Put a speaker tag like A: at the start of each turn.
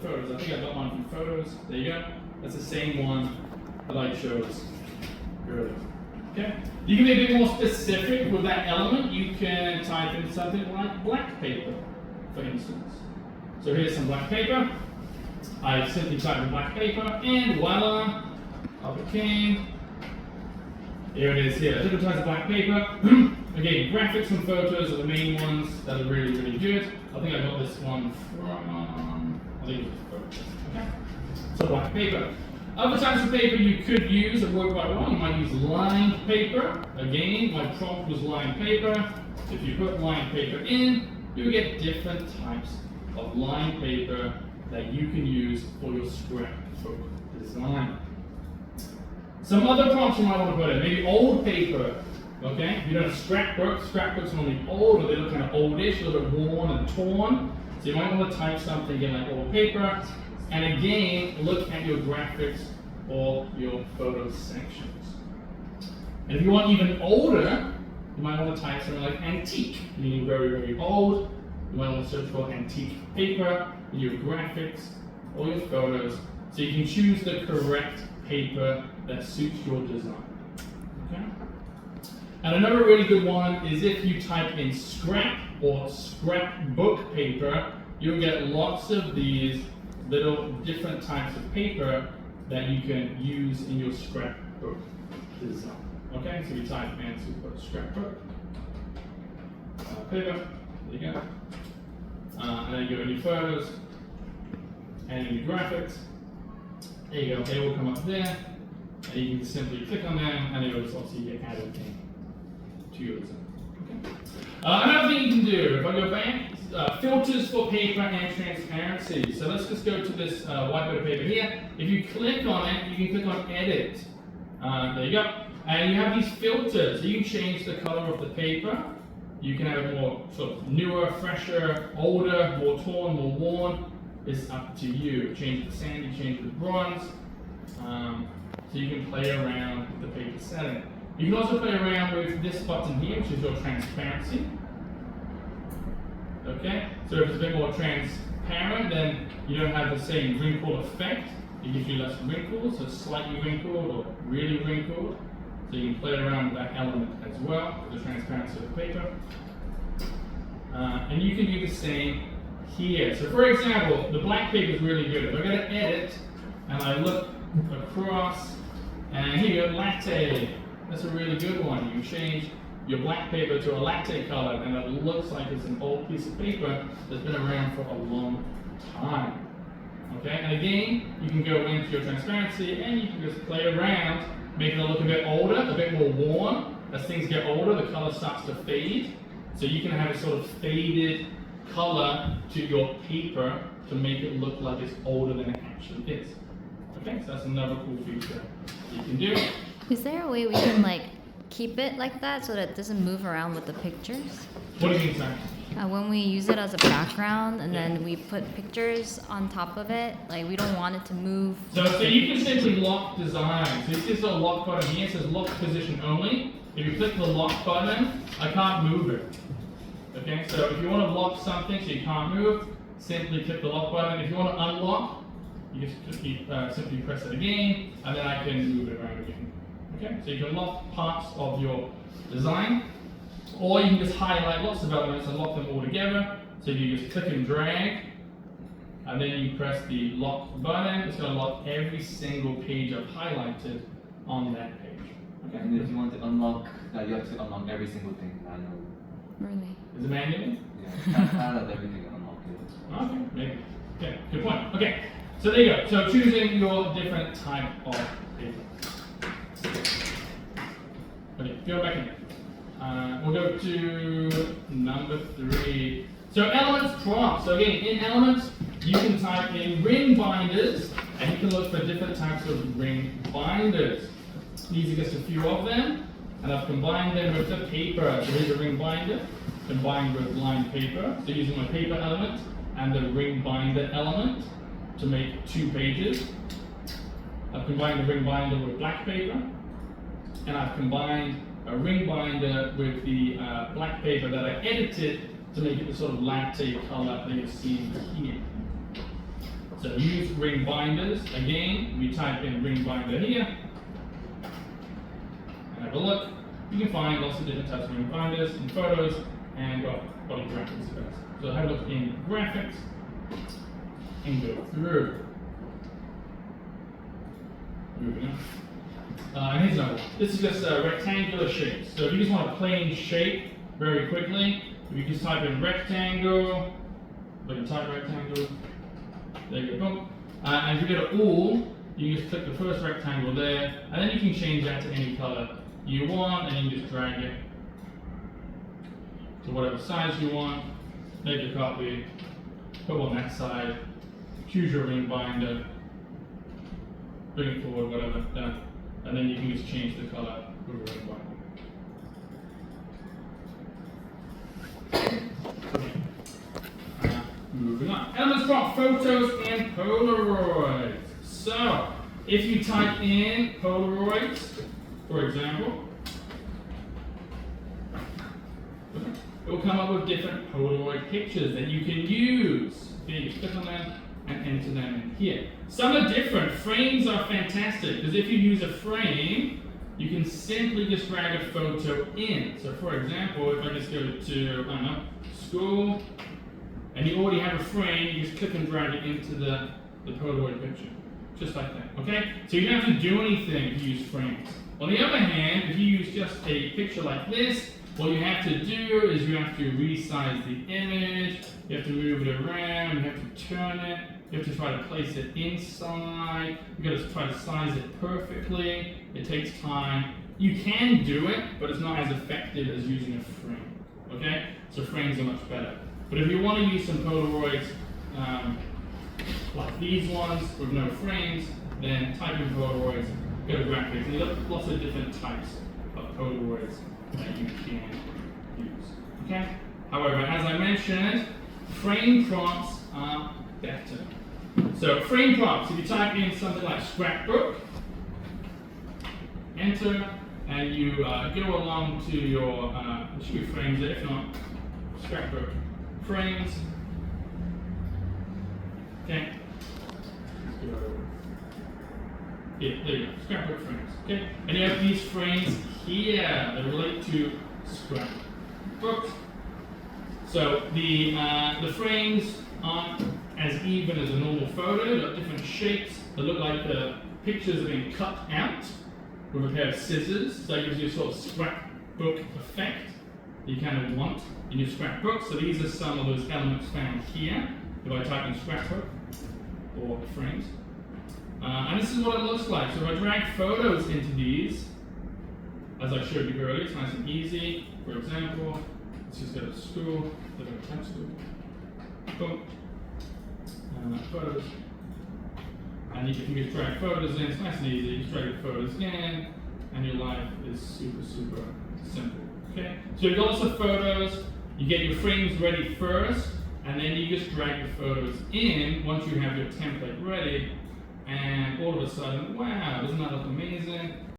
A: photos. I think I got one from photos. There you go. That's the same one that I chose earlier. Okay. You can be a bit more specific with that element. You can type in something like black paper, for instance. So here's some black paper. I simply type in black paper, and voila, up it came. Here it is here. Different types of black paper. Again, graphics and photos are the main ones that are really, really good. I think I got this one from, I think it was photos. Okay. So black paper. Other types of paper you could use that work quite well. You might use lined paper. Again, my prompt was lined paper. If you put lined paper in, you get different types of lined paper that you can use for your scrapbook design. Some other prompts you might want to put in, maybe old paper. Okay, if you're doing a scrapbook, scrapbooks normally old, or they look kind of oldish, a little bit worn and torn. So you might want to type something again like old paper. And again, look at your graphics or your photo sections. And if you want even older, you might want to type something like antique, meaning very, very old. You might want to search for antique paper in your graphics or your photos, so you can choose the correct paper that suits your design. Okay? And another really good one is if you type in scrap or scrapbook paper, you'll get lots of these little different types of paper that you can use in your scrapbook design. Okay, so we type in scrapbook paper. There you go. And then you go in your photos and in your graphics. There you go. They will come up there, and you can simply click on them, and they will just obviously get added in to your design. Okay. Another thing you can do, if I go back, filters for paper and transparency. So let's just go to this white bit of paper here. If you click on it, you can click on edit. There you go. And you have these filters. So you can change the color of the paper. You can have it more sort of newer, fresher, older, more torn, more worn. It's up to you. Change it to sandy, change it to bronze. So you can play around with the paper setting. You can also play around with this button here, which is your transparency. Okay, so if it's a bit more transparent, then you don't have the same wrinkle effect. It gives you less wrinkles, so slightly wrinkled or really wrinkled. So you can play around with that element as well, with the transparency of the paper. And you can do the same here. So for example, the black paper is really good. If I go to edit, and I look across, and here you go, latte. That's a really good one. You can change your black paper to a latte color, and it looks like it's an old piece of paper that's been around for a long time. Okay, and again, you can go into your transparency, and you can just play around, making it look a bit older, a bit more worn. As things get older, the color starts to fade. So you can have a sort of faded color to your paper to make it look like it's older than it actually is. Okay, so that's another cool feature you can do.
B: Is there a way we can like keep it like that so that it doesn't move around with the pictures?
A: What do you mean, sorry?
B: When we use it as a background and then we put pictures on top of it, like we don't want it to move.
A: So you can simply lock design. So you see this little lock button here, it says lock position only. If you click the lock button, I can't move it. Okay, so if you want to lock something so you can't move, simply click the lock button. If you want to unlock, you just simply press it again, and then I can move it around again. Okay, so you can lock parts of your design, or you can just highlight lots of elements and lock them all together. So you just click and drag, and then you press the lock button. It's going to lock every single page I've highlighted on that page. Okay.
C: And if you want to unlock, you have to unlock every single thing manually.
B: Really?
A: Is it manually?
C: Yeah, I let everything unlock it.
A: Okay, maybe. Okay, good point. Okay, so there you go. So choosing your different type of paper. Okay, go back in. We'll go to number 3. So elements prompts. So again, in elements, you can type in ring binders, and you can look for different types of ring binders. These are just a few of them, and I've combined them with the paper. So here's a ring binder combined with lined paper. So using my paper element and the ring binder element to make 2 pages. I've combined the ring binder with black paper, and I've combined a ring binder with the black paper that I edited to make it the sort of latte color that you've seen here. So use ring binders. Again, we type in ring binder here. And have a look. You can find lots of different types of ring binders in photos and body graphics guys. So have a look in graphics and go through. Moving on. And here's another one. This is just rectangular shapes. So if you just want a plain shape very quickly, you can just type in rectangle, like a type rectangle. There you go, boom. And if you go to all, you just click the first rectangle there, and then you can change that to any color you want, and you can just drag it to whatever size you want. Make a copy, put on that side, choose your ring binder, bring it forward, whatever, done. And then you can just change the color with your ring binder. Moving on. Elements from photos and Polaroids. So, if you type in Polaroids, for example, it will come up with different Polaroid pictures that you can use. Okay, you click on them and enter them in here. Some are different. Frames are fantastic because if you use a frame, you can simply just drag a photo in. So, for example, if I just go to, I don't know, school, and you already have a frame, you just click and drag it into the Polaroid picture. Just like that, okay? So you don't have to do anything to use frames. On the other hand, if you use just a picture like this, what you have to do is you have to resize the image, you have to move it around, you have to turn it, you have to try to place it inside, you got to try to size it perfectly, it takes time. You can do it, but it's not as effective as using a frame, okay? So frames are much better. But if you want to use some Polaroids, like these ones with no frames, then type in Polaroids, go to graphics, and there's lots of different types of Polaroids that you can use. Okay? However, as I mentioned, frame prompts are better. So frame prompts, if you type in something like scrapbook, enter, and you go along to your, there should be frames there, if not, scrapbook. Frames. Okay. Yeah, there you go. Scrapbook frames. Okay. And you have these frames here that relate to scrapbooks. So the frames aren't as even as a normal photo. They've got different shapes. They look like the pictures have been cut out with a pair of scissors. So it gives you a sort of scrapbook effect that you kind of want in your scrapbook. So these are some of those elements found here. If I type in scrapbook or frames. And this is what it looks like. So if I drag photos into these, as I showed you earlier, it's nice and easy. For example, let's just go to school, go to temp school. Boom. Photos. And you can just drag photos in, it's nice and easy. You just drag your photos in, and your life is super, super simple. Okay? So you've got lots of photos, you get your frames ready first, and then you just drag your photos in once you have your template ready, and all of a sudden, wow, doesn't that look amazing?